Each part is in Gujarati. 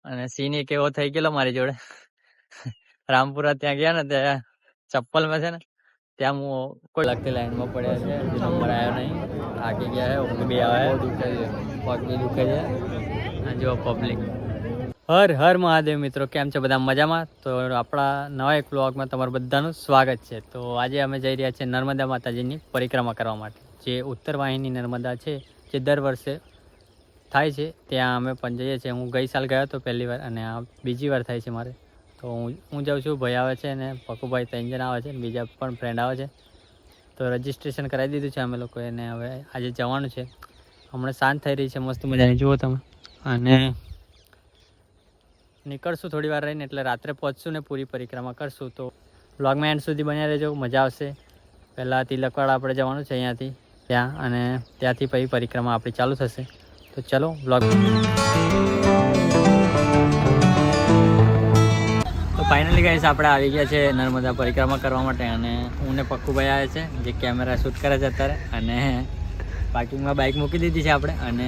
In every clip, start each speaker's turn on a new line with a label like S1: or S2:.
S1: અને સીન એક એવો થઈ ગયેલો મારી જોડે. રામપુરા ત્યાં ગયા ને ત્યાં ચપ્પલમાં છે ને ત્યાં હું કોઈ લગતી લાઈનમાં પડ્યા છે, નંબર આવ્યો નહીં, થાકી ગયા છે, ઊંઘ બી આવે, દુખે છે, પગ બી દુખે છે. જો પબ્લિક. હર હર મહાદેવ મિત્રો, કેમ છે બધા મજામાં? તો આપણા નવા એક વ્લોગમાં તમારું બધાનું સ્વાગત છે. તો આજે અમે જઈ રહ્યા છીએ નર્મદા માતાજીની પરિક્રમા કરવા માટે. જે ઉત્તર વાહિની નર્મદા છે જે દર વર્ષે થાય છે ત્યાં અમે પણ જઈએ છીએ. હું ગઈ સાલ ગયો હતો પહેલી વાર અને આ બીજી વાર થાય છે મારે. તો હું જાઉં છું, ભાઈ આવે છે અને પકુભાઈ 3 જણ આવે છે, બીજા પણ ફ્રેન્ડ આવે છે. તો રજિસ્ટ્રેશન કરાવી દીધું છે અમે લોકોએ અને હવે આજે જવાનું છે. હમણાં સાંજ થઈ રહી છે મસ્ત મજાની, જુઓ તમે. અને નીકળશું થોડી વાર રહીને, એટલે રાત્રે પહોંચશું ને પૂરી પરિક્રમા કરશું. તો વ્લોગમાં એન્ડ સુધી બન્યા રહેજો, મજા આવશે. પહેલાં તિલકવાડા આપણે જવાનું છે અહીંયાથી ત્યાં, અને ત્યાંથી પછી પરિક્રમા આપણી ચાલુ થશે. તો ચલો વ્લોગ. તો ફાઇનલી ગાઈસ આપણે આવી ગયા છે નર્મદા પરિક્રમા કરવા માટે. અને હું ને પક્કુભાઈ આવે છે જે કેમેરા શૂટ કરે છે અત્યારે. અને પાર્કિંગમાં બાઇક મૂકી દીધી છે આપણે. અને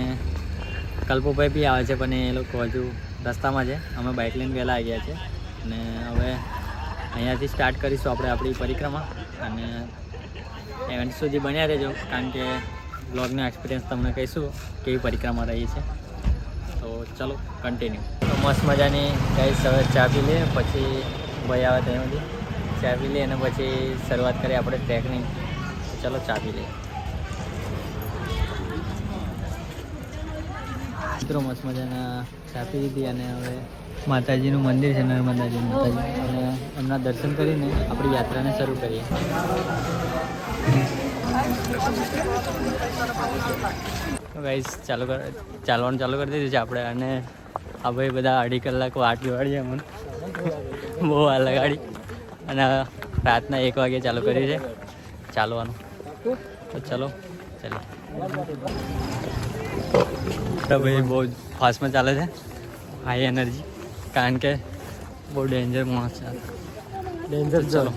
S1: કલ્પુભાઈ બી આવે છે પણ એ લોકો હજુ રસ્તામાં છે. અમે બાઇક લઈને વહેલા આવી ગયા છે અને હવે અહીંયાથી સ્ટાર્ટ કરીશું આપણે આપણી પરિક્રમા. અને એન્ડ સુધી બન્યા રહેજો, કારણ કે બ્લોગનો એક્સપિરિયન્સ તમને કહીશું કેવી પરિક્રમા રહી છે. તો ચલો કન્ટિન્યુ. તો મસ્ત મજાની ગાઈસ હવે ચા પી લઈએ, પછી ભાઈ આવે ત્યાંથી ચા પી લઈએ અને પછી શરૂઆત કરીએ આપણે ટ્રેકની. ચલો ચા પી લઈએ મિત્રો. મસ્ત મજાના ચા પી લીધી અને હવે માતાજીનું મંદિર છે, નર્મદાજી માતાજી, અને એમના દર્શન કરીને આપણી યાત્રાને શરૂ કરીએ. ગાઈસ ચાલવાનું ચાલુ કરી દીધું છે આપણે. અને આ ભાઈ બધા 2.5 કલાક વાટ જોવાડી છે મને, બહુ વાર લગાડી. અને રાતના 1 વાગે ચાલુ કર્યું છે ચાલવાનું. તો ચલો ભાઈ બહુ ફાસ્ટમાં ચાલે છે, હાઈ એનર્જી, કારણ કે બહુ ડેન્જર માણસ છે, ડેન્જર. ચલો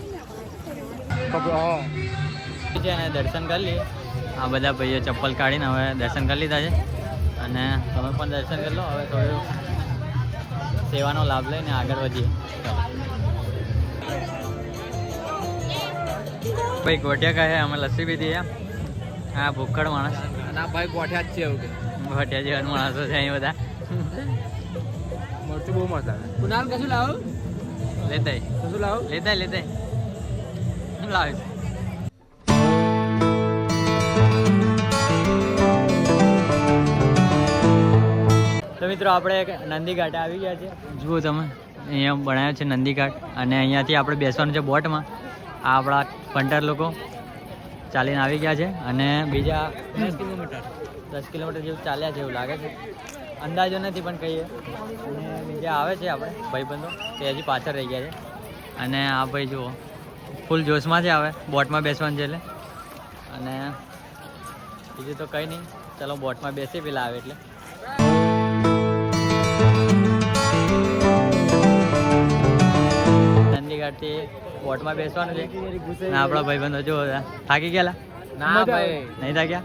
S1: છે અને દર્શન કરી લઈએ. આ બધા ભાઈઓ ચપ્પલ કાઢીને હવે દર્શન કરી લીધા છે. અને તમે પણ દર્શન કરી લો. હવે થોડું સેવાનો લાભ લઈને આગળ વધીએ. ભાઈ ગોઠિયા કહે અમે લસ્સી પીધી. હા ભૂખડ માણસ ના ભાઈ, ગોઠિયા જ છે એવું કે ગોઠિયા જેવા માણસો છે અહીં બધા. મરચું બહુ મસ્ત આવે. કુનાલ કશું લાવો લેતા, કશું લાવો લેતા લાવે. તો મિત્રો આપણે નંદી ઘાટે આવી ગયા છે. જુઓ તમે, અહીંયા બનાવ્યો છે નંદી ઘાટ. અને અહીંયાથી આપણે બેસવાનું છે બોટમાં. આ આપણા પંટર લોકો ચાલીને આવી ગયા છે. અને બીજા 10 કિલોમીટર જેવું ચાલ્યા છે એવું લાગે છે, અંદાજો નથી પણ કહીએ. અને બીજા આવે છે આપણે ભાઈબંધો, તે હજી પાછળ રહી ગયા છે. અને આ ભાઈ જુઓ ફૂલ જોશમાં છે, હવે બોટમાં બેસવાનું છે એટલે. અને બીજું તો કંઈ નહીં, ચલો બોટમાં બેસી પેલા આવે એટલે. નંદીઘાટથી બોટમાં બેસવાનું છે. અને આપણા ભાઈબંધો જો થાકી ગયેલા ના ભાઈ, નહીં થાક્યા?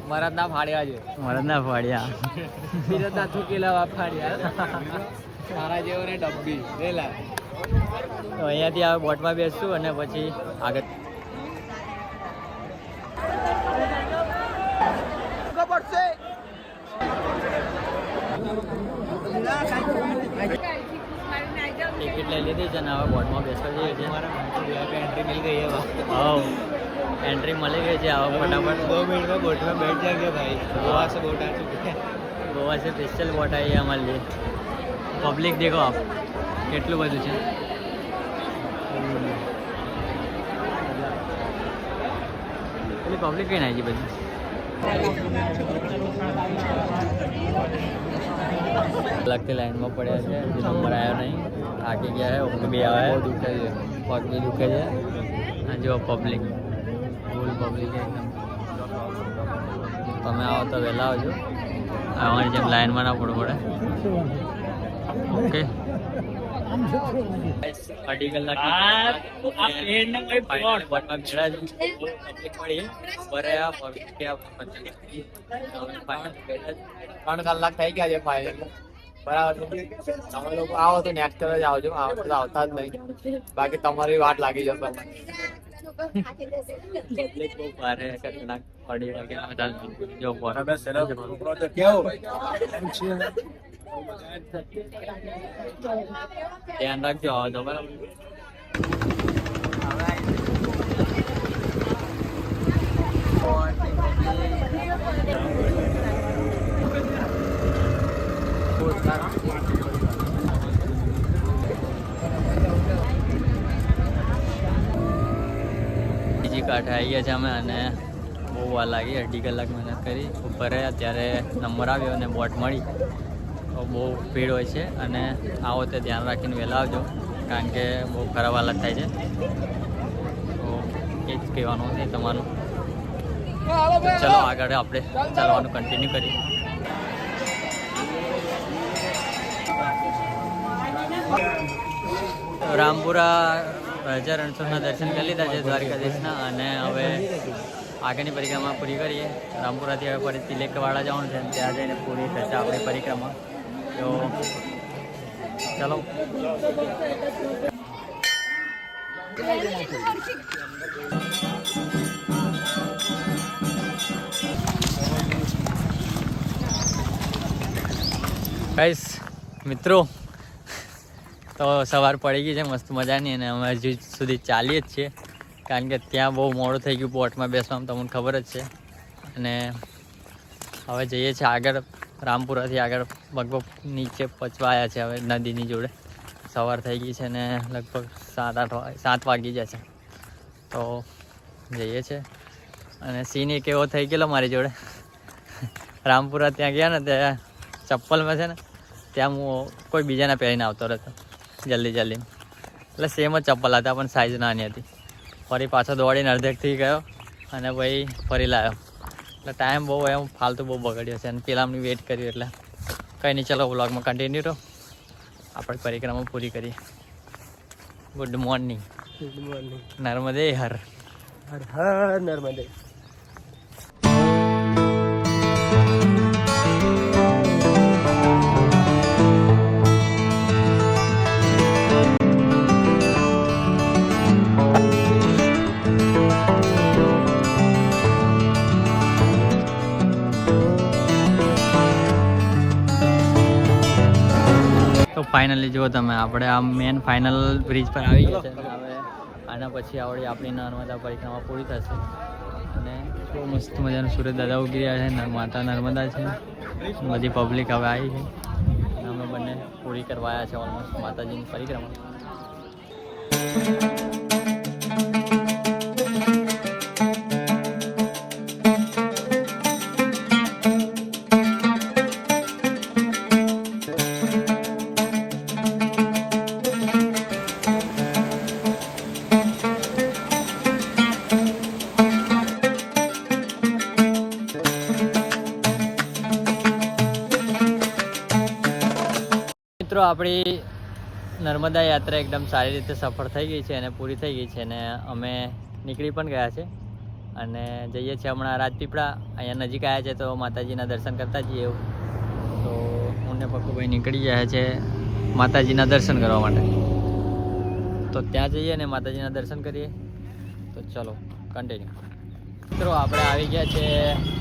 S1: મરદ ના ફાડ્યા છે, મરદ ના ફાડ્યા, ના થૂકેલા ફાડ્યા, સારા જેવો ને ડબ્બી. તો અહીંયાથી હવે બોટમાં બેસશું અને પછી આગળ. ટિકિટ લઈ લીધી છે અને હવે બોટમાં બેસવા જઈએ છીએ. એન્ટ્રી મળી ગઈ છે. હા एंट्री मिली गई है. आओ फटाफट 2 मिनट में बोट में बैठ जाएंगे भाई. गोवा से बोट आ चुकी है, गोवा से स्पेशल बोट आई है हमारे लिए. पब्लिक देखो आप કેટલું બધું છે. પેલી પબ્લિક કઈ નાખી બધી. લગતી લાઈનમાં પડ્યા છે, નંબર આવ્યો નહીં, થાકી ગયા છે, ઊંઘ બી આવે, દુખે છે, પગ બી દુખે છે. જો પબ્લિક ફૂલ પબ્લિક એકદમ. તમે આવો તો વહેલા આવજો, અમારી જેમ લાઈનમાં ના પડવું પડે. ઓકે 2.5 કલાક 3 કલાક થઈ ગયા છે ફાઇનલ.
S2: બરાબર છે. તમે લોકો આવો તો નેક્સ્ટ ટાઈમ જ આવજો, આવો તો આવતા જ નહીં, બાકી તમારી વાટ લાગી જશે.
S1: પબ્લિક બહુ ભારે ખતરનાક પડી વગેરે બધા જો ધ્યાન રાખજો આવો તો બરાબર. બીજી કાંઠે આવી ગયા છે અમે અને બહુ વાર લાગી, 2.5 કલાક મહેનત કરી. ઉપર રહ્યા ત્યારે નંબર આવ્યો અને બોટ મળી. તો બહુ ભીડ હોય છે અને આવો તે ધ્યાન રાખીને વહેલા આવજો, કારણ કે બહુ ખરાબ હાલત થાય છે. તો એ જ કહેવાનું છે તમારું. ચલો આગળ આપણે ચાલવાનું કન્ટિન્યુ કરીએ. રામપુરા રાજા રણછોડના દર્શન કરી લીધા છે દ્વારકાધીશના, અને હવે આગળની પરિક્રમા પૂરી કરીએ. રામપુરાથી હવે ફરી તિલકવાડા જવાનું છે, ત્યાં જઈને પૂરી થશે આપણી પરિક્રમા. તો ચાલો. ગાઈસ મિત્રો, તો સવાર પડી ગઈ છે મસ્ત મજાની, અને અમે હજુ સુધી ચાલીએ જ છીએ, કારણ કે ત્યાં બહુ મોડું થઈ ગયું બોટમાં બેસવામાં, તમને ખબર જ છે. અને હવે જઈએ છીએ આગળ, રામપુરાથી આગળ લગભગ નીચે પહોંચવા આવ્યા છે હવે નદીની જોડે. સવાર થઈ ગઈ છે ને લગભગ 7 વાગી જાય છે. તો જઈએ છીએ, અને સીન એક એવો થઈ ગયેલો મારી જોડે. રામપુરા ત્યાં ગયા ને, ત્યાં ચપ્પલમાં છે ને, ત્યાં હું કોઈ બીજાના પહેરીને આવતો રહેતો જલ્દી. એટલે સેમ જ ચપ્પલ હતા, પણ સાઇઝ નાની હતી. ફરી પાછો દોડીને અડધેકથી ગયો અને ભાઈ ફરી લાવ્યો. એટલે ટાઈમ બહુ એમ ફાલતુ બહુ બગડ્યો છે, અને પેલા અમને વેઇટ કર્યું. એટલે કંઈ નહીં, ચલો વ્લોગમાં કન્ટિન્યુ રહો, આપણે પરિક્રમા પૂરી કરીએ. Good morning. નર્મદે હર હર નર્મદે. તો ફાઇનલી જુઓ તમે, આપણે આ મેન ફાઇનલ બ્રિજ પર આવી ગયા છે. હવે આના પછી આપણી નર્મદા પરિક્રમા પૂરી થશે. અને બહુ મસ્ત મજાનું સુરત દાદા ઉગી રહ્યા છે, માતા નર્મદા છે, બધી પબ્લિક હવે આવી છે. અમે બંને પૂરી કરવા આવ્યા છે ઓલમોસ્ટ માતાજીની પરિક્રમા. મિત્રો, આપણી નર્મદા યાત્રા એકદમ સારી રીતે સફળ થઈ ગઈ છે અને પૂરી થઈ ગઈ છે, અને અમે નીકળી પણ ગયા છે અને જઈએ છીએ હમણાં રાજપીપળા. અહીંયા નજીક આવ્યા છે તો માતાજીના દર્શન કરતા જઈએ એવું. તો હું ને પક્કુભાઈ નીકળી ગયા છે માતાજીના દર્શન કરવા માટે. તો ત્યાં જઈએ અને માતાજીના દર્શન કરીએ. તો ચલો કન્ટિન્યુ. મિત્રો, આપણે આવી ગયા છે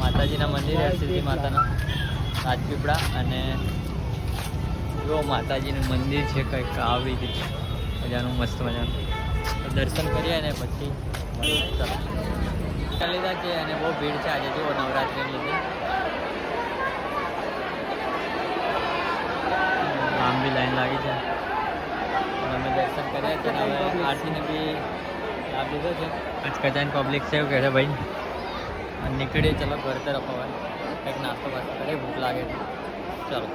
S1: માતાજીના મંદિરે, સિદ્ધિ માતાના રાજપીપળા. અને જો માતાજીનું મંદિર છે કંઈક આવી રીતે મજાનું, મસ્ત મજાનું. તો દર્શન કરીએ ને પછી ચાલો લીધા છે. અને બહુ ભીડ છે આજે, જુઓ નવરાત્રિને લીધે લાંબી લાઈન લાગી છે. અમે દર્શન કર્યા છે, હવે આરતીને બી લાભ લીધો છે. કચકચાની પબ્લિક છે એવું કહે છે ભાઈ. અને નીકળીએ ચલો ઘર તરફ. હવે કંઈક નાસ્તો બાસ્તો કરીએ, ભૂખ લાગે છે. ચાલો.